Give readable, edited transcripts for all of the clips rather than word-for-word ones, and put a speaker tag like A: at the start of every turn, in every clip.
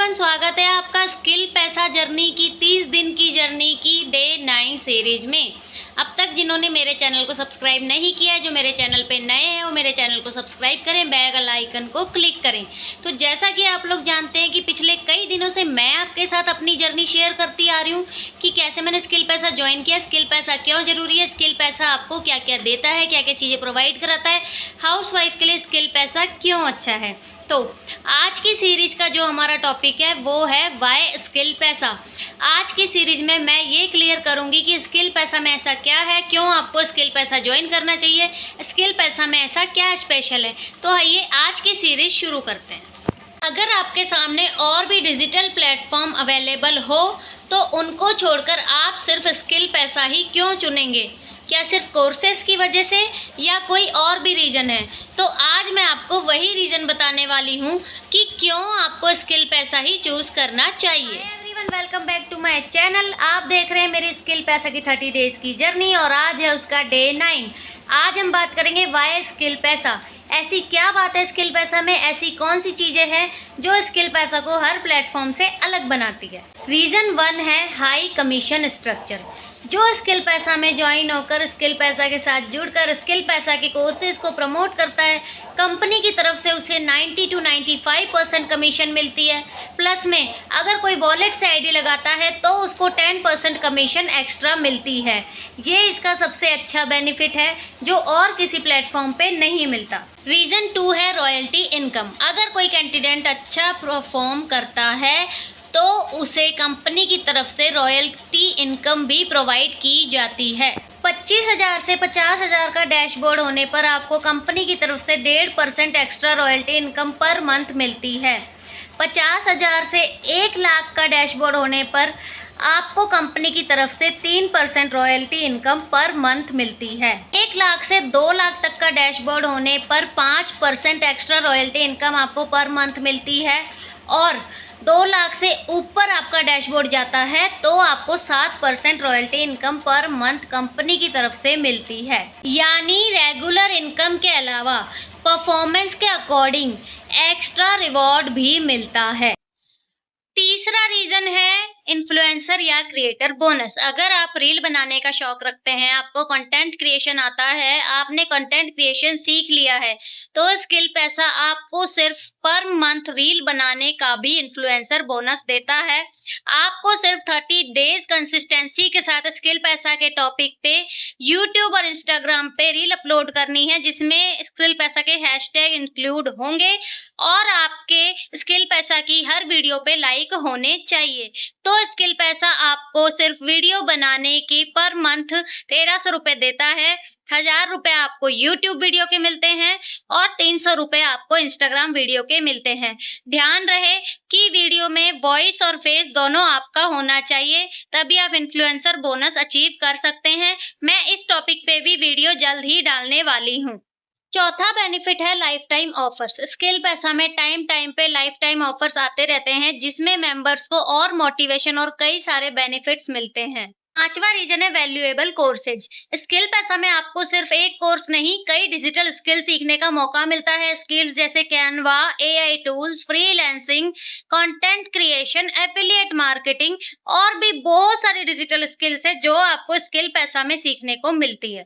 A: Everyone, स्वागत है आपका स्किल पैसा जर्नी की 30 दिन की जर्नी की डे 9 सीरीज में। अब तक जिन्होंने मेरे चैनल को सब्सक्राइब नहीं किया है, जो मेरे चैनल पे नए हैं, वो मेरे चैनल को सब्सक्राइब करें, बेल आइकन को क्लिक करें। तो जैसा कि आप लोग जानते हैं कि पिछले कई दिनों से मैं आपके साथ अपनी जर्नी शेयर करती आ रही हूँ कि कैसे मैंने स्किल पैसा ज्वाइन किया, स्किल पैसा क्यों जरूरी है, स्किल पैसा आपको क्या क्या देता है, क्या क्या चीज़ें प्रोवाइड कराता है, हाउसवाइफ के लिए स्किल पैसा क्यों अच्छा है। तो आज की सीरीज का जो हमारा टॉपिक है वो है वाई स्किल पैसा। आज की सीरीज में मैं ये क्लियर करूंगी कि स्किल पैसा में ऐसा क्या है, क्यों आपको स्किल पैसा ज्वाइन करना चाहिए, स्किल पैसा में ऐसा क्या स्पेशल है। तो आइए आज की सीरीज शुरू करते हैं। अगर आपके सामने और भी डिजिटल प्लेटफॉर्म अवेलेबल हो तो उनको छोड़कर आप सिर्फ स्किल पैसा ही क्यों चुनेंगे? क्या सिर्फ कोर्सेज की वजह से या कोई और भी रीज़न है? तो आज मैं आपको वही रीज़न बताने वाली हूँ कि क्यों आपको स्किल पैसा ही चूज़ करना चाहिए। Everyone, welcome back to my channel. आप देख रहे हैं मेरी स्किल पैसा की 30 डेज की जर्नी और आज है उसका डे 9। आज हम बात करेंगे वाई स्किल पैसा। ऐसी क्या बात है स्किल पैसा में, ऐसी कौन सी चीज़ें हैं जो स्किल पैसा को हर प्लेटफॉर्म से अलग बनाती है। रीज़न 1 है हाई कमीशन स्ट्रक्चर। जो स्किल पैसा में ज्वाइन होकर स्किल पैसा के साथ जुड़कर स्किल पैसा के कोर्सेज को प्रमोट करता है, कंपनी की तरफ से उसे 90 to 95% कमीशन मिलती है। प्लस में अगर कोई वॉलेट से आईडी लगाता है तो उसको 10% कमीशन एक्स्ट्रा मिलती है। ये इसका सबसे अच्छा बेनिफिट है जो और किसी प्लेटफॉर्म पे नहीं मिलता। रीज़न 2 है रॉयल्टी इनकम। अगर कोई कैंडिडेट अच्छा परफॉर्म करता है तो उसे कंपनी की तरफ से रॉयल्टी इनकम भी प्रोवाइड की जाती है। 25,000 से 50,000 का डैशबोर्ड होने पर आपको कंपनी की तरफ से 1.5% extra royalty income per month मिलती है। 50,000 से 1 लाख का डैशबोर्ड होने पर आपको कंपनी की तरफ से 3% रॉयल्टी इनकम पर मंथ मिलती है। 1 लाख से 2 लाख तक का डैशबोर्ड होने पर 5% एक्स्ट्रा रॉयल्टी इनकम आपको पर मंथ मिलती है और 2 लाख से ऊपर आपका डैशबोर्ड जाता है तो आपको 7% royalty income per month company की तरफ से मिलती है। यानी रेगुलर इनकम के अलावा परफॉर्मेंस के अकॉर्डिंग एक्स्ट्रा रिवॉर्ड भी मिलता है। तीसरा रीज़न है इन्फ्लुएंसर या क्रिएटर बोनस। अगर आप रील बनाने का शौक रखते हैं, आपको कंटेंट क्रिएशन आता है, आपने कंटेंट क्रिएशन सीख लिया है, तो स्किल पैसा आपको सिर्फ पर मंथ रील बनाने का भी इन्फ्लुएंसर बोनस देता है। आपको सिर्फ 30 डेज कंसिस्टेंसी के साथ स्किल पैसा के टॉपिक पे यूट्यूब और इंस्टाग्राम पे रील अपलोड करनी है जिसमें स्किल पैसा के हैशटैग इंक्लूड होंगे और आपके स्किल पैसा की हर वीडियो पे लाइक होने चाहिए। तो स्किल पैसा आपको सिर्फ वीडियो बनाने की पर मंथ 1300 रुपये देता है। 1000 रुपये आपको यूट्यूब वीडियो के मिलते हैं और 300 रुपये आपको इंस्टाग्राम वीडियो के मिलते हैं। ध्यान रहे कि वीडियो में वॉइस और फेस दोनों आपका होना चाहिए, तभी आप इन्फ्लुएंसर बोनस अचीव कर सकते हैं। मैं इस टॉपिक पे भी वीडियो जल्द ही डालने वाली हूँ। चौथा बेनिफिट है लाइफ टाइम ऑफर्स। स्किल पैसा में टाइम पे लाइफ टाइम ऑफर्स आते रहते हैं जिसमें मेंबर्स को और मोटिवेशन और कई सारे बेनिफिट्स मिलते हैं। पांचवा रीजन है वैल्यूएबल कोर्सेज। स्किल पैसा में आपको सिर्फ एक कोर्स नहीं, कई डिजिटल स्किल सीखने का मौका मिलता है। स्किल्स जैसे Canva, AI tools, freelancing, content creation, affiliate marketing और भी बहुत सारी डिजिटल स्किल्स है जो आपको स्किल पैसा में सीखने को मिलती है।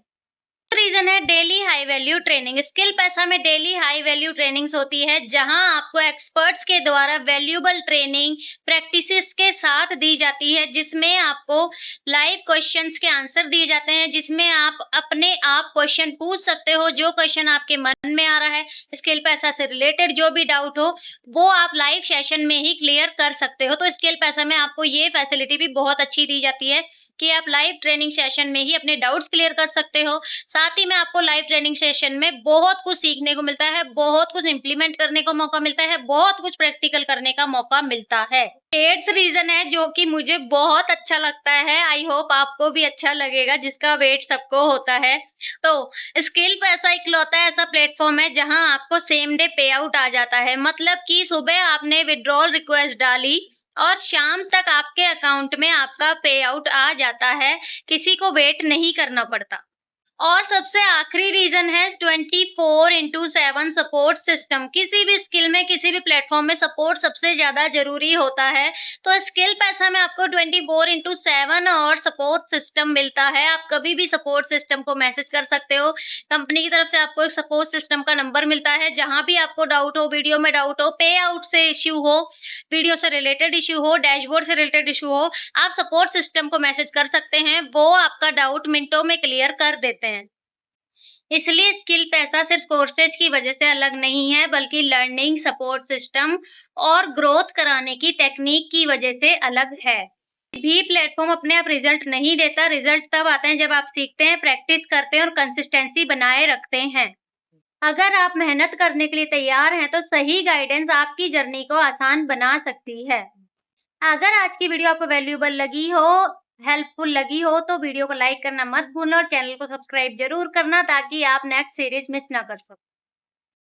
A: रीजन है daily high value training. Skill पैसा में डेली हाई वैल्यू ट्रेनिंग्स होती है जहां आपको एक्सपर्ट्स के द्वारा वैल्यूएबल ट्रेनिंग प्रैक्टिसेस के साथ दी जाती है, जिसमें आपको लाइव क्वेश्चंस के आंसर दिए जाते हैं, जिसमें आप अपने आप क्वेश्चन पूछ सकते हो। जो क्वेश्चन आपके मन में आ रहा है स्किल पैसा से रिलेटेड, जो भी डाउट हो वो आप लाइव सेशन में ही क्लियर कर सकते हो। तो स्किल पैसा में आपको ये फैसिलिटी भी बहुत अच्छी दी जाती है कि आप लाइव ट्रेनिंग सेशन में ही अपने डाउट्स क्लियर कर सकते हो। साथ ही में आपको लाइव ट्रेनिंग सेशन में बहुत कुछ सीखने को मिलता है, बहुत कुछ इंप्लीमेंट करने को मौका मिलता है, बहुत कुछ प्रैक्टिकल करने का मौका मिलता है। 8th रीजन है जो कि मुझे बहुत अच्छा लगता है, आई होप आपको भी अच्छा लगेगा, जिसका वेट सबको होता है। तो स्किल पैसा इकलौता ऐसा प्लेटफॉर्म है जहां आपको सेम डे पे आउट आ जाता है। मतलब कि सुबह आपने विड्रॉल रिक्वेस्ट डाली और शाम तक आपके अकाउंट में आपका पे आउट आ जाता है, किसी को वेट नहीं करना पड़ता। और सबसे आखिरी रीजन है 24/7 सपोर्ट सिस्टम। किसी भी स्किल में, किसी भी प्लेटफॉर्म में सपोर्ट सबसे ज्यादा जरूरी होता है। तो स्किल पैसा में आपको 24/7 और सपोर्ट सिस्टम मिलता है। आप कभी भी सपोर्ट सिस्टम को मैसेज कर सकते हो। कंपनी की तरफ से आपको एक सपोर्ट सिस्टम का नंबर मिलता है। जहां भी आपको डाउट हो, वीडियो में डाउट हो, पे आउट से इश्यू हो, वीडियो से रिलेटेड इश्यू हो, डैशबोर्ड से रिलेटेड इश्यू हो, आप सपोर्ट सिस्टम को मैसेज कर सकते हैं। वो आपका डाउट मिनटों में क्लियर कर देते हैं। इसलिए स्किल पैसा सिर्फ कोर्सेज की वजह से अलग नहीं है, बल्कि लर्निंग, सपोर्ट सिस्टम और ग्रोथ कराने की टेक्निक की वजह से अलग है। भी प्लेटफॉर्म अपने आप रिजल्ट नहीं देता। रिजल्ट तब आते हैं जब आप सीखते हैं, प्रैक्टिस करते हैं और कंसिस्टेंसी बनाए रखते हैं। अगर आप मेहनत करने के लिए तैयार हैं, तो सही गाइडेंस आपकी जर्नी को आसान बना सकती है। अगर आज की वीडियो आपको वैल्यूएबल लगी हो, हेल्पफुल लगी हो, तो वीडियो को लाइक करना मत भूलना और चैनल को सब्सक्राइब ज़रूर करना, ताकि आप नेक्स्ट सीरीज़ मिस ना कर सको।